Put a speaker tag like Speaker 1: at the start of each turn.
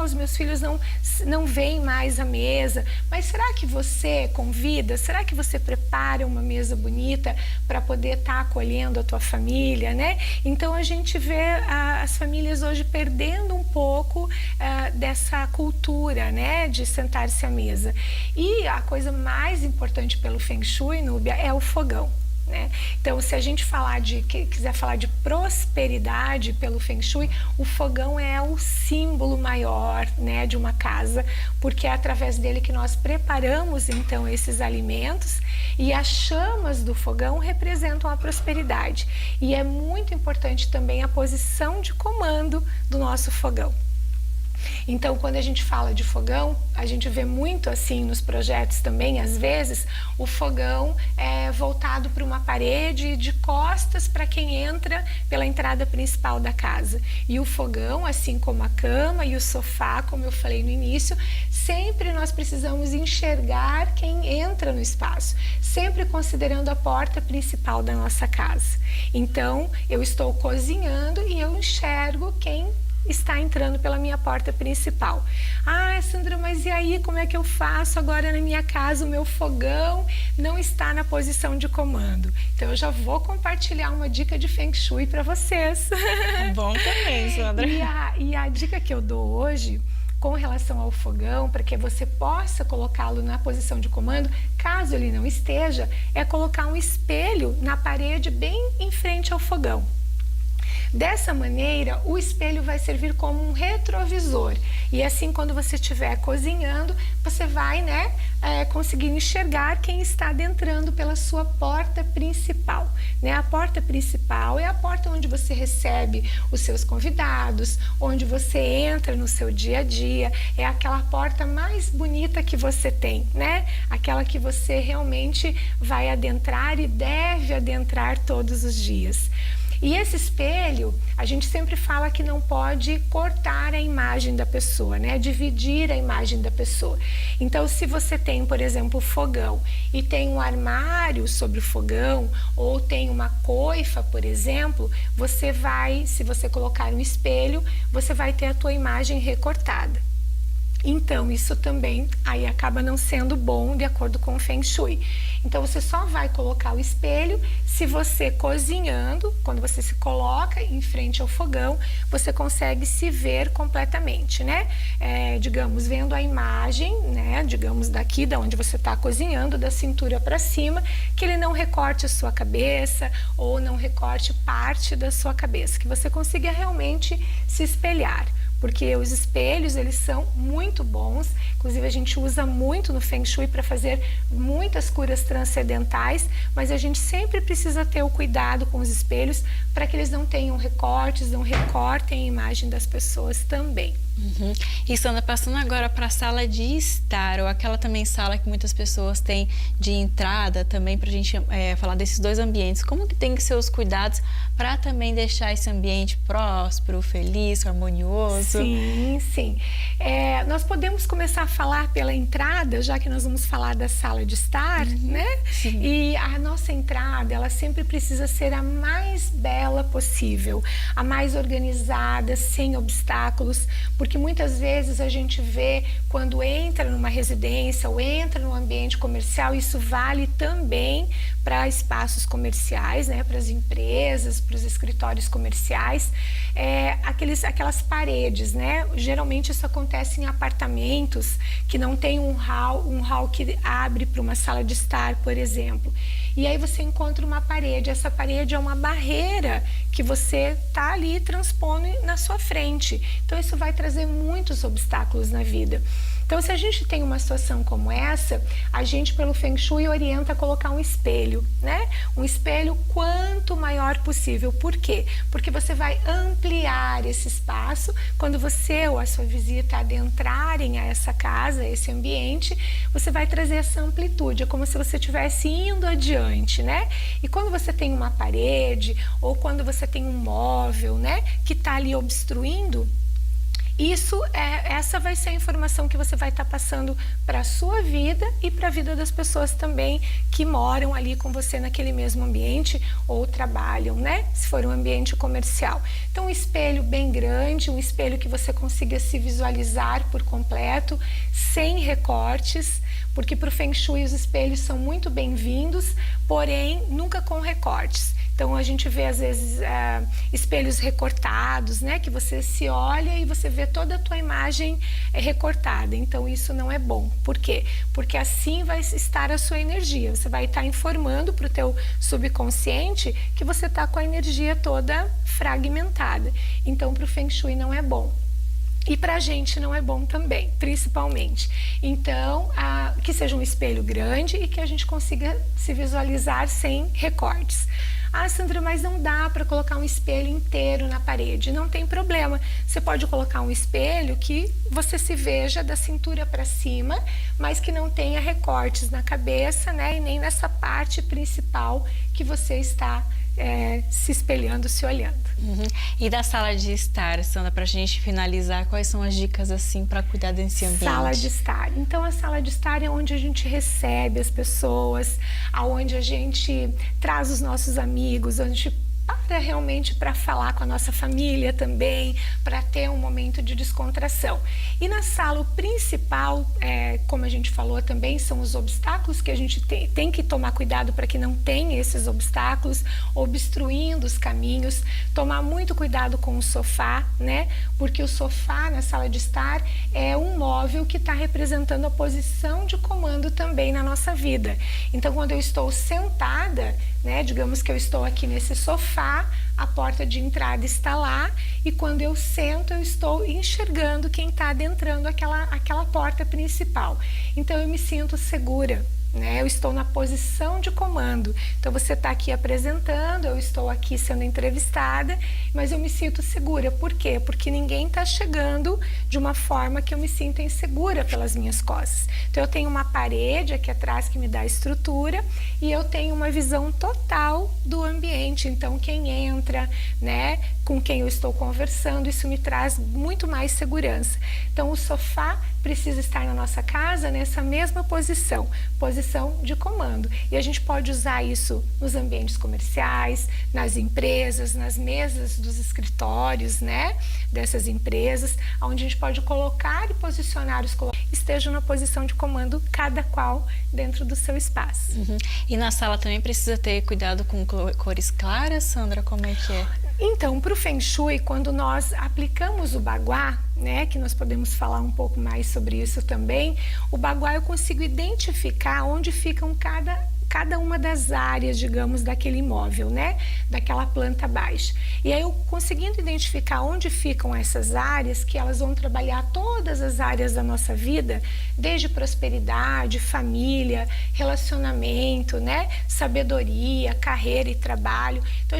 Speaker 1: os meus filhos não vêm mais à mesa. Mas será que você convida? Será que você prepara uma mesa bonita para poder estar acolhendo a tua família, né? Então a gente vê as famílias hoje perdendo um pouco dessa cultura, né, de sentar-se à mesa. E a coisa mais importante pelo Feng Shui, Núbia, é o fogão. Né? Então, se a gente quiser falar de prosperidade pelo Feng Shui, o fogão é o símbolo maior, né, de uma casa, porque é através dele que nós preparamos então esses alimentos, e as chamas do fogão representam a prosperidade. E é muito importante também a posição de comando do nosso fogão. Então, quando a gente fala de fogão, a gente vê muito assim nos projetos também, às vezes, o fogão é voltado para uma parede de costas para quem entra pela entrada principal da casa. E o fogão, assim como a cama e o sofá, como eu falei no início, sempre nós precisamos enxergar quem entra no espaço, sempre considerando a porta principal da nossa casa. Então, eu estou cozinhando e eu enxergo quem está entrando pela minha porta principal. Ah, Sandra, mas e aí, como é que eu faço agora na minha casa? O meu fogão não está na posição de comando. Então, eu já vou compartilhar uma dica de Feng Shui para vocês.
Speaker 2: Bom também, Sandra.
Speaker 1: E a dica que eu dou hoje, com relação ao fogão, para que você possa colocá-lo na posição de comando, caso ele não esteja, é colocar um espelho na parede bem em frente ao fogão. Dessa maneira, o espelho vai servir como um retrovisor. E assim, quando você estiver cozinhando, você vai, né, conseguir enxergar quem está adentrando pela sua porta principal. Né? A porta principal é a porta onde você recebe os seus convidados, onde você entra no seu dia a dia. É aquela porta mais bonita que você tem, né? Aquela que você realmente vai adentrar e deve adentrar todos os dias. E esse espelho, a gente sempre fala que não pode cortar a imagem da pessoa, né? Dividir a imagem da pessoa. Então, se você tem, por exemplo, o fogão e tem um armário sobre o fogão, ou tem uma coifa, por exemplo, você vai, se você colocar um espelho, você vai ter a tua imagem recortada. Então, isso também aí acaba não sendo bom de acordo com o Feng Shui. Então, você só vai colocar o espelho se você cozinhando, quando você se coloca em frente ao fogão, você consegue se ver completamente, né? Digamos, vendo a imagem, né? Digamos, daqui da onde você está cozinhando, da cintura para cima, que ele não recorte a sua cabeça ou não recorte parte da sua cabeça, que você consiga realmente se espelhar. Porque os espelhos, eles são muito bons, inclusive a gente usa muito no Feng Shui para fazer muitas curas transcendentais, mas a gente sempre precisa ter o cuidado com os espelhos para que eles não tenham recortes, não recortem a imagem das pessoas também.
Speaker 2: Uhum. E Sandra, passando agora para a sala de estar, ou aquela também sala que muitas pessoas têm de entrada também, para a gente falar desses dois ambientes, como que tem que ser os cuidados para também deixar esse ambiente próspero, feliz, harmonioso?
Speaker 1: Sim, sim. Nós podemos começar a falar pela entrada, já que nós vamos falar da sala de estar, né?
Speaker 2: Sim.
Speaker 1: E a nossa entrada, ela sempre precisa ser a mais bela possível, a mais organizada, sem obstáculos, porque muitas vezes a gente vê quando entra numa residência ou entra num ambiente comercial, isso vale também para espaços comerciais, né, para as empresas, para os escritórios comerciais, aquelas paredes, né? Geralmente isso acontece em apartamentos que não tem um hall que abre para uma sala de estar, por exemplo. E aí você encontra uma parede, essa parede é uma barreira que você está ali transpondo na sua frente. Então isso vai trazer muitos obstáculos na vida. Então, se a gente tem uma situação como essa, a gente, pelo Feng Shui, orienta a colocar um espelho, né? Um espelho quanto maior possível. Por quê? Porque você vai ampliar esse espaço. Quando você ou a sua visita adentrarem a essa casa, a esse ambiente, você vai trazer essa amplitude. É como se você estivesse indo adiante, né? E quando você tem uma parede ou quando você tem um móvel, né, que está ali obstruindo, Essa vai ser a informação que você vai estar passando para a sua vida e para a vida das pessoas também que moram ali com você naquele mesmo ambiente ou trabalham, né? Se for um ambiente comercial. Então, um espelho bem grande, um espelho que você consiga se visualizar por completo, sem recortes, porque para o Feng Shui os espelhos são muito bem-vindos, porém nunca com recortes. Então a gente vê às vezes espelhos recortados, né? Que você se olha e você vê toda a tua imagem recortada. Então isso não é bom. Por quê? Porque assim vai estar a sua energia. Você vai estar informando para o teu subconsciente que você está com a energia toda fragmentada. Então para o Feng Shui não é bom. E para a gente não é bom também, principalmente. Então, que seja um espelho grande e que a gente consiga se visualizar sem recortes. Ah, Sandra, mas não dá para colocar um espelho inteiro na parede. Não tem problema. Você pode colocar um espelho que você se veja da cintura para cima, mas que não tenha recortes na cabeça, né? E nem nessa parte principal que você está se espelhando, se olhando.
Speaker 2: E da sala de estar, Sandra, para a gente finalizar, quais são as dicas assim para cuidar desse ambiente?
Speaker 1: Sala de estar. Então a sala de estar é onde a gente recebe as pessoas, aonde a gente traz os nossos amigos, onde a gente para realmente para falar com a nossa família também, para ter um momento de descontração. E na sala, o principal, como a gente falou também, são os obstáculos que a gente tem que tomar cuidado para que não tenha esses obstáculos obstruindo os caminhos. Tomar muito cuidado com o sofá, né? Porque o sofá na sala de estar é um móvel que está representando a posição de comando também na nossa vida. Então, quando eu estou sentada, né, digamos que eu estou aqui nesse sofá, a porta de entrada está lá e quando eu sento eu estou enxergando quem está adentrando aquela porta principal. Então eu me sinto segura, né? Eu estou na posição de comando. Então você está aqui apresentando, eu estou aqui sendo entrevistada, mas eu me sinto segura. Por quê? Porque ninguém está chegando de uma forma que eu me sinta insegura pelas minhas costas. Então eu tenho uma parede aqui atrás que me dá estrutura e eu tenho uma visão total do ambiente. Então quem entra, né, com quem eu estou conversando, isso me traz muito mais segurança. Então o sofá precisa estar na nossa casa nessa mesma posição de comando. E a gente pode usar isso nos ambientes comerciais, nas empresas, nas mesas dos escritórios, né, dessas empresas, onde a gente pode colocar e posicionar os colaboradores que estejam na posição de comando, cada qual dentro do seu espaço.
Speaker 2: E na sala também precisa ter cuidado com cores claras, Sandra? Como é que é?
Speaker 1: Então, para o Feng Shui, quando nós aplicamos o Bagua, né, que nós podemos falar um pouco mais sobre isso também, o Bagua eu consigo identificar onde ficam cada uma das áreas, digamos, daquele imóvel, né, daquela planta baixa. E aí eu conseguindo identificar onde ficam essas áreas, que elas vão trabalhar todas as áreas da nossa vida, desde prosperidade, família, relacionamento, né, sabedoria, carreira e trabalho. Então,